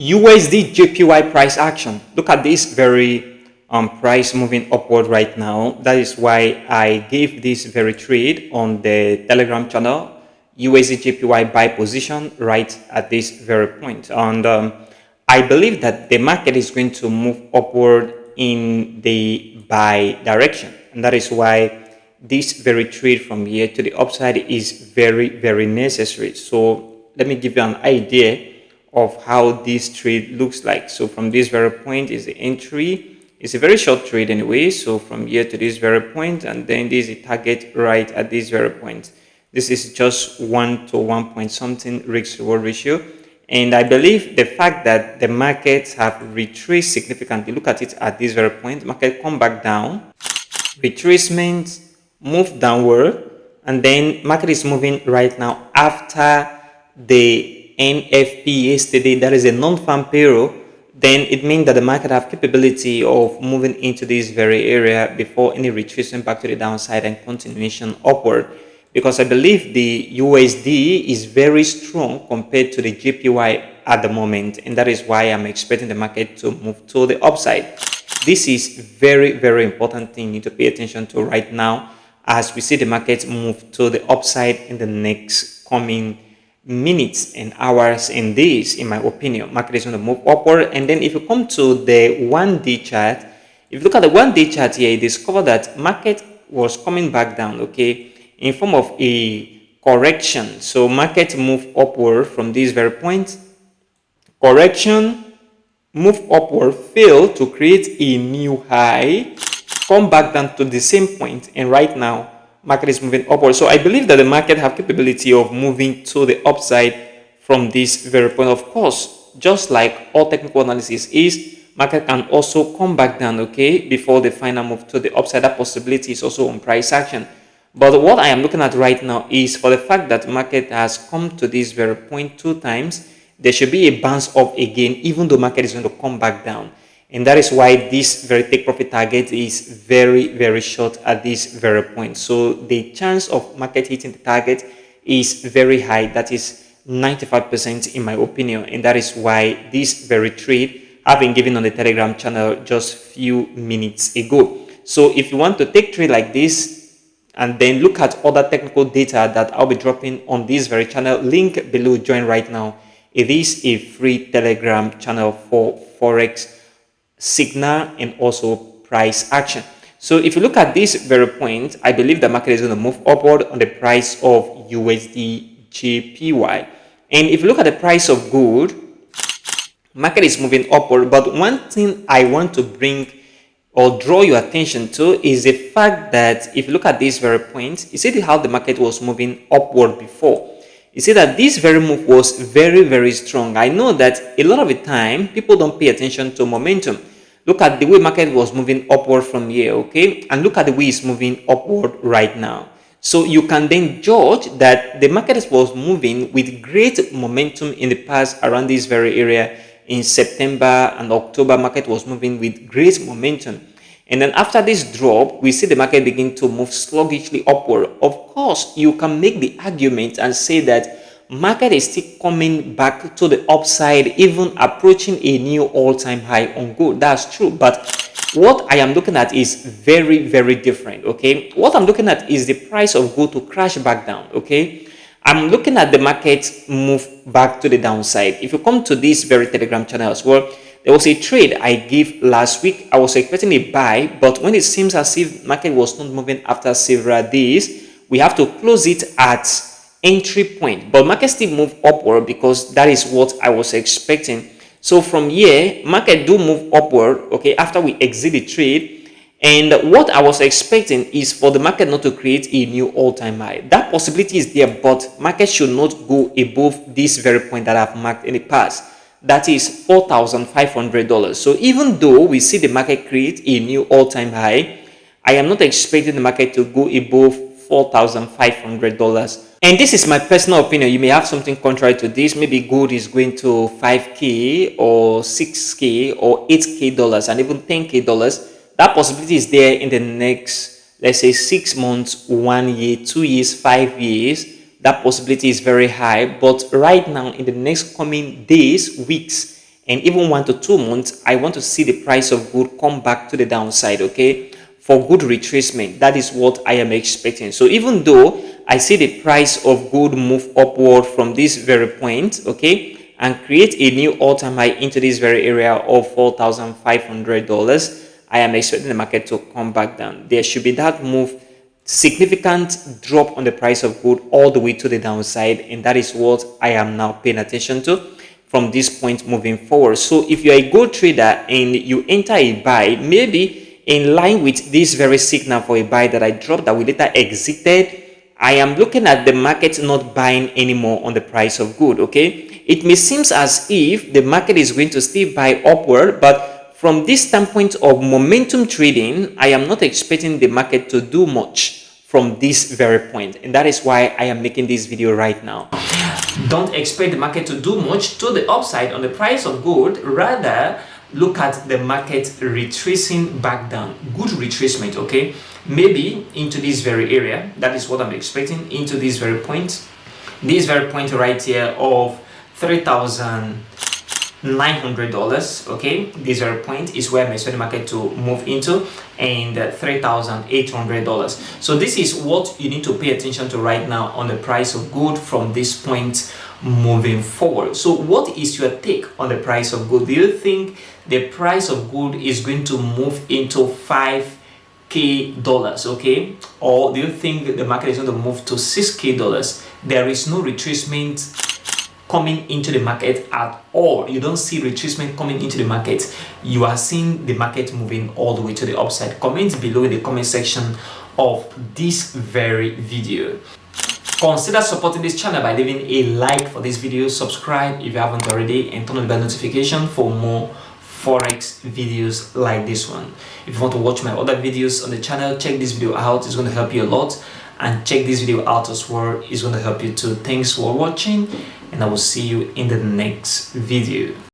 USDJPY price action. Look at this very price moving upward right now. That is why I gave this very trade on the Telegram channel. USDJPY buy position right at this very point. And I believe that the market is going to move upward in the buy direction. And that is why this very trade from here to the upside is very necessary. So let me give you an idea of how this trade looks like. So from this very point is the entry. It's a very short trade anyway. So from here to this very point, and then this is a target right at this very point. This is just 1 to 1 point something risk reward ratio. And I believe the fact that the markets have retraced significantly, look at it at this very point, market come back down, retracement, move downward, and then market is moving right now after the NFP yesterday. That is a non-farm payroll. Then it means that the market have capability of moving into this very area before any retracement back to the downside and continuation upward. Because I believe the USD is very strong compared to the JPY at the moment, and that is why I'm expecting the market to move to the upside. This is very important thing you need to pay attention to right now as we see the market move to the upside in the next coming minutes and hours and days. In my opinion, market is going to move upward. And then if you come to the 1-day chart, if you look at the 1-day chart here, you discover that market was coming back down, okay, in form of a correction. So market move upward from this very point, correction, move upward, fail to create a new high, come back down to the same point, and right now market is moving upward. So I believe that the market have capability of moving to the upside from this very point. Of course, just like all technical analysis is, market can also come back down, okay, before the final move to the upside. That possibility is also on price action. But what I am looking at right now is for the fact that market has come to this very point 2 times, there should be a bounce up again, even though market is going to come back down. And that is why this very take profit target is very short at this very point. So the chance of market hitting the target is very high. That is 95% in my opinion. And that is why this very trade I've been given on the Telegram channel just few minutes ago. So if you want to take trade like this, and then look at other technical data that I'll be dropping on this very channel, link below, join right now. It is a free Telegram channel for Forex signal and also price action. So if you look at this very point, I believe the market is going to move upward on the price of USDJPY. And if you look at the price of gold, market is moving upward. But one thing I want to bring or draw your attention to is the fact that if you look at this very point, you see how the market was moving upward before. You see that this very move was very strong. I know that a lot of the time people don't pay attention to momentum. Look at the way market was moving upward from here, okay, and look at the way it's moving upward right now. So you can then judge that the market was moving with great momentum in the past around this very area. In September and October, market was moving with great momentum. And then after this drop, we see the market begin to move sluggishly upward. Of course, you can make the argument and say that market is still coming back to the upside, even approaching a new all-time high on gold. That's true. But what I am looking at is very different, okay? What I'm looking at is the price of gold to crash back down, okay? I'm looking at the market move back to the downside. If you come to this very Telegram channel as well, there was a trade I gave last week. I was expecting a buy, but when it seems as if market was not moving after several days, we have to close it at entry point. But market still move upward because that is what I was expecting. So from here, market do move upward, okay, after we exit the trade. And what I was expecting is for the market not to create a new all-time high. That possibility is there, but market should not go above this very point that I've marked in the past. That is $4,500. So even though we see the market create a new all-time high, I am not expecting the market to go above $4,500. And this is my personal opinion. You may have something contrary to this. Maybe gold is going to 5K or 6K or 8K dollars and even 10K dollars. That possibility is there in the next, let's say, 6 months, 1 year, 2 years, 5 years. That possibility is very high. But right now, in the next coming days, weeks, and even 1 to 2 months, I want to see the price of gold come back to the downside, okay, for good retracement. That is what I am expecting. So even though I see the price of gold move upward from this very point, okay, and create a new all-time high into this very area of $4,500, I am expecting the market to come back down. There should be that move, significant drop on the price of gold all the way to the downside, and that is what I am now paying attention to from this point moving forward. So if you are a gold trader and you enter a buy, maybe in line with this very signal for a buy that I dropped that we later exited, I am looking at the market not buying anymore on the price of gold, okay? It may seem as if the market is going to still buy upward, but from this standpoint of momentum trading, I am not expecting the market to do much from this very point, and that is why I am making this video right now. Don't expect the market to do much to the upside on the price of gold. Rather, look at the market retracing back down. Good retracement, okay? Maybe into this very area. That is what I'm expecting, into this very point. This very point right here of $3,900, okay, this very point is where I'm expecting the market to move into, and $3,800. So this is what you need to pay attention to right now on the price of gold from this point moving forward. So what is your take on the price of gold? Do you think the price of gold is going to move into $5,000, okay, or do you think the market is going to move to $6,000? There is no retracement coming into the market at all. You don't see retracement coming into the market. You are seeing the market moving all the way to the upside. Comment below in the comment section of this very video. Consider supporting this channel by leaving a like for this video, subscribe if you haven't already, and turn on the bell notification for more forex videos like this one. If you want to watch my other videos on the channel, check this video out. It's going to help you a lot, and check this video out as well. It's going to help you too. Thanks for watching, and I will see you in the next video.